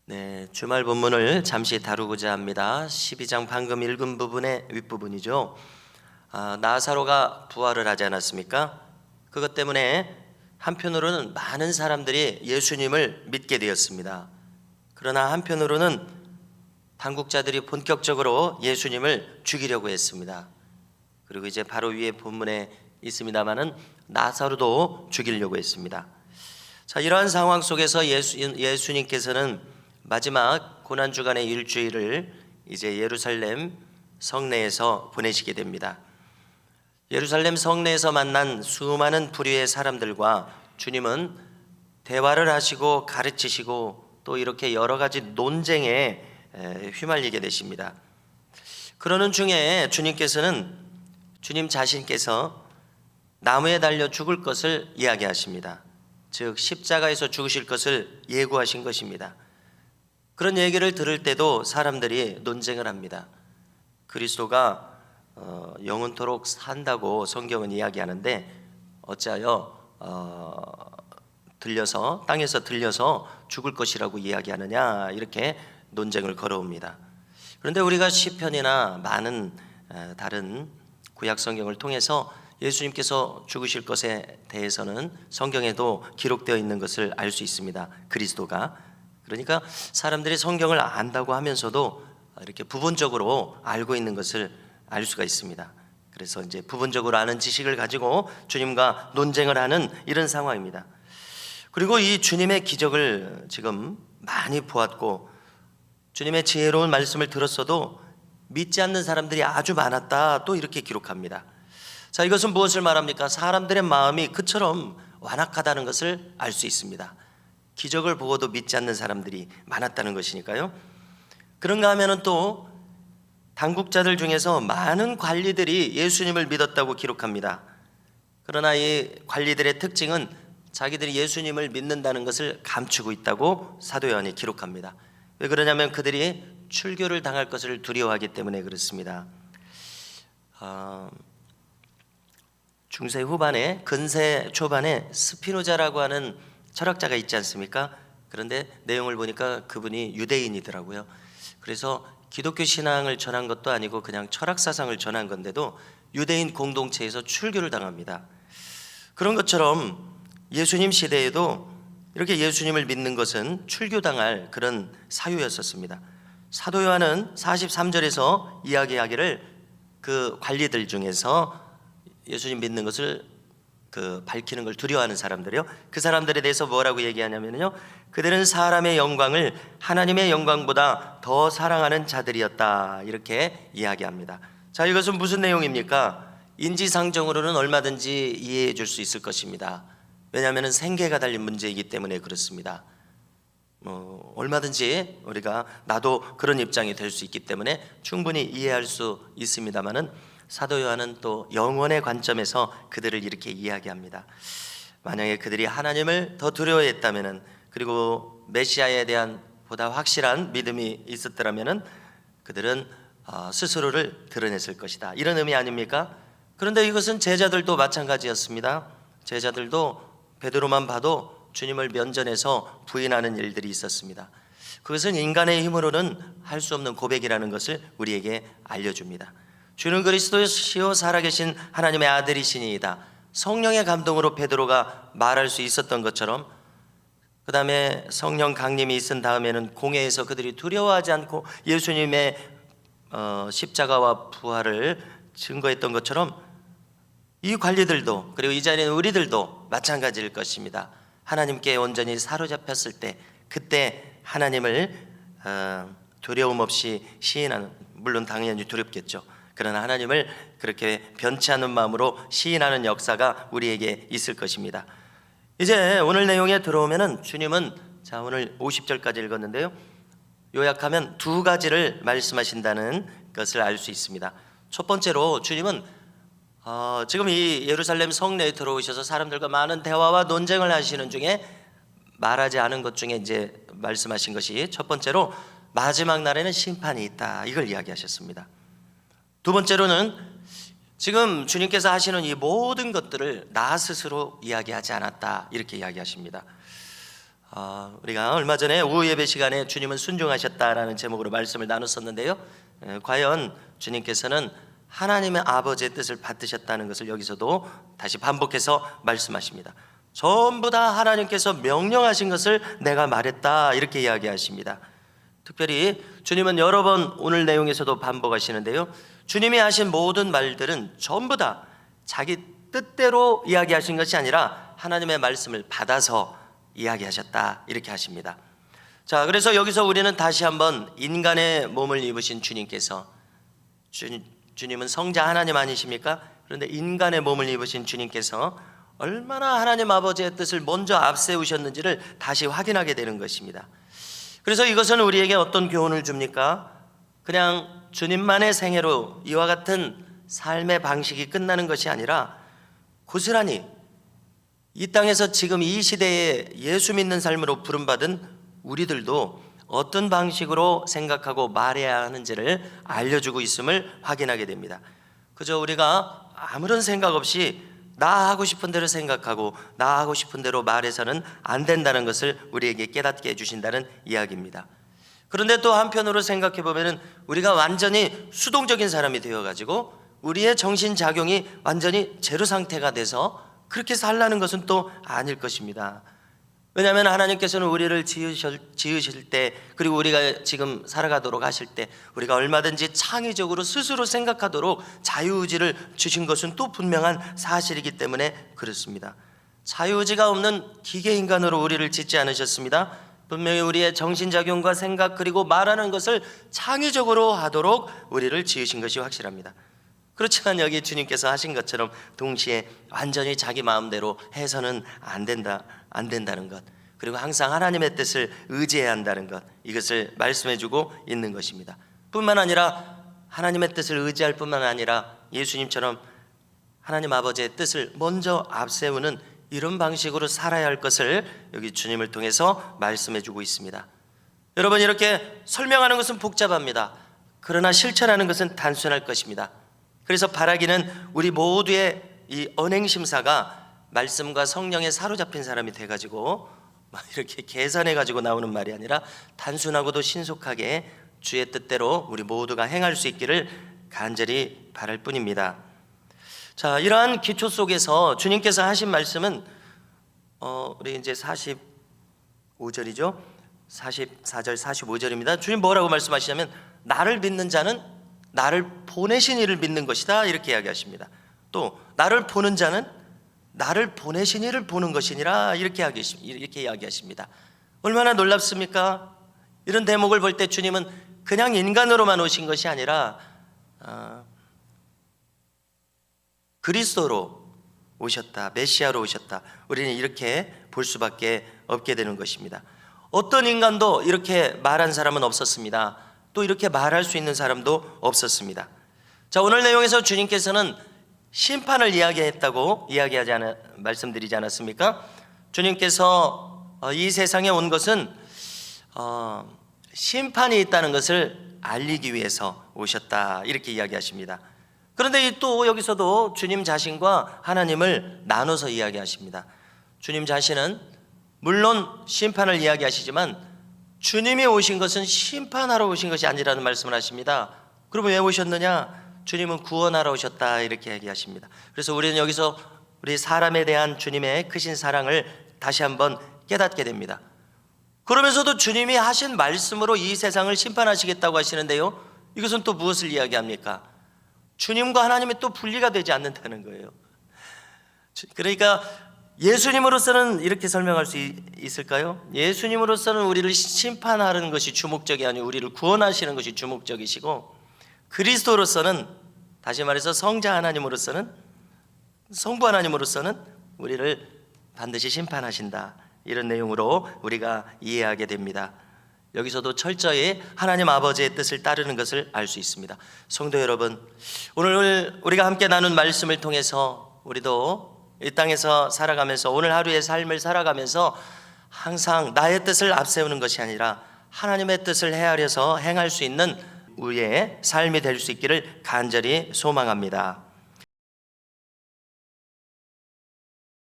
네, 주말 본문을 잠시 다루고자 합니다. 12장 방금 읽은 부분의 윗부분이죠. 나사로가 부활을 하지 않았습니까? 그것 때문에 한편으로는 많은 사람들이 예수님을 믿게 되었습니다. 그러나 한편으로는 당국자들이 본격적으로 예수님을 죽이려고 했습니다. 그리고 이제 바로 위에 본문에 있습니다마는 나사로도 죽이려고 했습니다. 자, 이러한 상황 속에서 예수님께서는 마지막 고난주간의 일주일을 이제 예루살렘 성내에서 보내시게 됩니다. 예루살렘 성내에서 만난 수많은 부류의 사람들과 주님은 대화를 하시고 가르치시고 또 이렇게 여러 가지 논쟁에 휘말리게 되십니다. 그러는 중에 주님 자신께서 나무에 달려 죽을 것을 이야기하십니다. 즉 십자가에서 죽으실 것을 예고하신 것입니다. 그런 얘기를 들을 때도 사람들이 논쟁을 합니다. 그리스도가 영원토록 산다고 성경은 이야기하는데 어찌하여 땅에서 들려서 죽을 것이라고 이야기하느냐, 이렇게 논쟁을 걸어옵니다. 그런데 우리가 시편이나 많은 다른 구약 성경을 통해서 예수님께서 죽으실 것에 대해서는 성경에도 기록되어 있는 것을 알 수 있습니다. 그리스도가. 그러니까 사람들이 성경을 안다고 하면서도 이렇게 부분적으로 알고 있는 것을 알 수가 있습니다. 그래서 이제 부분적으로 아는 지식을 가지고 주님과 논쟁을 하는 이런 상황입니다. 그리고 이 주님의 기적을 지금 많이 보았고 주님의 지혜로운 말씀을 들었어도 믿지 않는 사람들이 아주 많았다, 또 이렇게 기록합니다. 자, 이것은 무엇을 말합니까? 사람들의 마음이 그처럼 완악하다는 것을 알 수 있습니다. 기적을 보고도 믿지 않는 사람들이 많았다는 것이니까요. 그런가 하면은 또 당국자들 중에서 많은 관리들이 예수님을 믿었다고 기록합니다. 그러나 이 관리들의 특징은 자기들이 예수님을 믿는다는 것을 감추고 있다고 사도 요한이 기록합니다. 왜 그러냐면 그들이 출교를 당할 것을 두려워하기 때문에 그렇습니다. 중세 후반에 근세 초반에 스피노자라고 하는 철학자가 있지 않습니까? 그런데 내용을 보니까 그분이 유대인이더라고요. 그래서 기독교 신앙을 전한 것도 아니고 그냥 철학 사상을 전한 건데도 유대인 공동체에서 출교를 당합니다. 그런 것처럼 예수님 시대에도 이렇게 예수님을 믿는 것은 출교당할 그런 사유였었습니다. 사도 요한은 43절에서 이야기하기를 그 관리들 중에서 예수님 믿는 것을 밝히는 걸 두려워하는 사람들이요, 그 사람들에 대해서 뭐라고 얘기하냐면요, 그들은 사람의 영광을 하나님의 영광보다 더 사랑하는 자들이었다, 이렇게 이야기합니다. 자, 이것은 무슨 내용입니까? 인지상정으로는 얼마든지 이해해 줄 수 있을 것입니다. 왜냐하면 생계가 달린 문제이기 때문에 그렇습니다. 얼마든지 우리가 나도 그런 입장이 될 수 있기 때문에 충분히 이해할 수 있습니다만은 사도 요한은 또 영원의 관점에서 그들을 이렇게 이야기합니다. 만약에 그들이 하나님을 더 두려워했다면은, 그리고 메시아에 대한 보다 확실한 믿음이 있었더라면은 그들은 스스로를 드러냈을 것이다, 이런 의미 아닙니까? 그런데 이것은 제자들도 마찬가지였습니다. 제자들도 베드로만 봐도 주님을 면전에서 부인하는 일들이 있었습니다. 그것은 인간의 힘으로는 할 수 없는 고백이라는 것을 우리에게 알려줍니다. 주는 그리스도시요 살아계신 하나님의 아들이시니이다, 성령의 감동으로 베드로가 말할 수 있었던 것처럼, 그 다음에 성령 강림이 있은 다음에는 공회에서 그들이 두려워하지 않고 예수님의 십자가와 부활을 증거했던 것처럼 이 관리들도, 그리고 이 자리에 있는 우리들도 마찬가지일 것입니다. 하나님께 온전히 사로잡혔을 때, 그때 하나님을 두려움 없이 시인하는, 물론 당연히 두렵겠죠. 그러나 하나님을 그렇게 변치 않는 마음으로 시인하는 역사가 우리에게 있을 것입니다. 이제 오늘 내용에 들어오면은 주님은, 자, 오늘 50절까지 읽었는데요, 요약하면 두 가지를 말씀하신다는 것을 알 수 있습니다. 첫 번째로 주님은 지금 이 예루살렘 성내에 들어오셔서 사람들과 많은 대화와 논쟁을 하시는 중에 말하지 않은 것 중에 이제 말씀하신 것이, 첫 번째로 마지막 날에는 심판이 있다, 이걸 이야기하셨습니다. 두 번째로는 지금 주님께서 하시는 이 모든 것들을 나 스스로 이야기하지 않았다, 이렇게 이야기하십니다. 우리가 얼마 전에 오후 예배 시간에 주님은 순종하셨다라는 제목으로 말씀을 나눴었는데요. 과연 주님께서는 하나님의 아버지의 뜻을 받드셨다는 것을 여기서도 다시 반복해서 말씀하십니다. 전부 다 하나님께서 명령하신 것을 내가 말했다, 이렇게 이야기하십니다. 특별히 주님은 여러 번 오늘 내용에서도 반복하시는데요, 주님이 하신 모든 말들은 전부 다 자기 뜻대로 이야기하신 것이 아니라 하나님의 말씀을 받아서 이야기하셨다, 이렇게 하십니다. 자, 그래서 여기서 우리는 다시 한번 인간의 몸을 입으신 주님께서, 주님은 성자 하나님 아니십니까? 그런데 인간의 몸을 입으신 주님께서 얼마나 하나님 아버지의 뜻을 먼저 앞세우셨는지를 다시 확인하게 되는 것입니다. 그래서 이것은 우리에게 어떤 교훈을 줍니까? 그냥 주님만의 생애로 이와 같은 삶의 방식이 끝나는 것이 아니라 고스란히 이 땅에서 지금 이 시대에 예수 믿는 삶으로 부름받은 우리들도 어떤 방식으로 생각하고 말해야 하는지를 알려주고 있음을 확인하게 됩니다. 그저 우리가 아무런 생각 없이 나 하고 싶은 대로 생각하고 나 하고 싶은 대로 말해서는 안 된다는 것을 우리에게 깨닫게 해주신다는 이야기입니다. 그런데 또 한편으로 생각해 보면 우리가 완전히 수동적인 사람이 되어가지고 우리의 정신작용이 완전히 제로 상태가 돼서 그렇게 살라는 것은 또 아닐 것입니다. 왜냐하면 하나님께서는 우리를 지으실 때, 그리고 우리가 지금 살아가도록 하실 때 우리가 얼마든지 창의적으로 스스로 생각하도록 자유의지를 주신 것은 또 분명한 사실이기 때문에 그렇습니다. 자유의지가 없는 기계인간으로 우리를 짓지 않으셨습니다. 분명히 우리의 정신작용과 생각 그리고 말하는 것을 창의적으로 하도록 우리를 지으신 것이 확실합니다. 그렇지만 여기 주님께서 하신 것처럼 동시에 완전히 자기 마음대로 해서는 안 된다는 것, 그리고 항상 하나님의 뜻을 의지해야 한다는 것, 이것을 말씀해주고 있는 것입니다. 뿐만 아니라 하나님의 뜻을 의지할 뿐만 아니라 예수님처럼 하나님 아버지의 뜻을 먼저 앞세우는 이런 방식으로 살아야 할 것을 여기 주님을 통해서 말씀해주고 있습니다. 여러분, 이렇게 설명하는 것은 복잡합니다. 그러나 실천하는 것은 단순할 것입니다. 그래서 바라기는 우리 모두의 이 언행심사가 말씀과 성령에 사로잡힌 사람이 돼가지고 막 이렇게 계산해가지고 나오는 말이 아니라 단순하고도 신속하게 주의 뜻대로 우리 모두가 행할 수 있기를 간절히 바랄 뿐입니다. 자, 이러한 기초 속에서 주님께서 하신 말씀은 우리 이제 45절이죠. 44절 45절입니다. 주님 뭐라고 말씀하시냐면 나를 믿는 자는 나를 보내신 이를 믿는 것이다, 이렇게 이야기하십니다. 또 나를 보는 자는 나를 보내신 이를 보는 것이니라, 이렇게 이야기하십니다. 얼마나 놀랍습니까? 이런 대목을 볼 때 주님은 그냥 인간으로만 오신 것이 아니라 그리스도로 오셨다, 메시아로 오셨다, 우리는 이렇게 볼 수밖에 없게 되는 것입니다. 어떤 인간도 이렇게 말한 사람은 없었습니다. 또 이렇게 말할 수 있는 사람도 없었습니다. 자, 오늘 내용에서 주님께서는 심판을 말씀드리지 않았습니까? 주님께서 이 세상에 온 것은 심판이 있다는 것을 알리기 위해서 오셨다, 이렇게 이야기하십니다. 그런데 또 여기서도 주님 자신과 하나님을 나눠서 이야기하십니다. 주님 자신은 물론 심판을 이야기하시지만 주님이 오신 것은 심판하러 오신 것이 아니라는 말씀을 하십니다. 그러면 왜 오셨느냐? 주님은 구원하러 오셨다, 이렇게 얘기하십니다. 그래서 우리는 여기서 우리 사람에 대한 주님의 크신 사랑을 다시 한번 깨닫게 됩니다. 그러면서도 주님이 하신 말씀으로 이 세상을 심판하시겠다고 하시는데요, 이것은 또 무엇을 이야기합니까? 주님과 하나님이 또 분리가 되지 않는다는 거예요. 그러니까 예수님으로서는 이렇게 설명할 수 있을까요? 예수님으로서는 우리를 심판하는 것이 주목적이 아니고 우리를 구원하시는 것이 주목적이시고, 그리스도로서는, 다시 말해서 성자 하나님으로서는, 성부 하나님으로서는 우리를 반드시 심판하신다, 이런 내용으로 우리가 이해하게 됩니다. 여기서도 철저히 하나님 아버지의 뜻을 따르는 것을 알 수 있습니다. 성도 여러분, 오늘 우리가 함께 나눈 말씀을 통해서 우리도 이 땅에서 살아가면서, 오늘 하루의 삶을 살아가면서 항상 나의 뜻을 앞세우는 것이 아니라 하나님의 뜻을 헤아려서 행할 수 있는 우리의 삶이 될 수 있기를 간절히 소망합니다.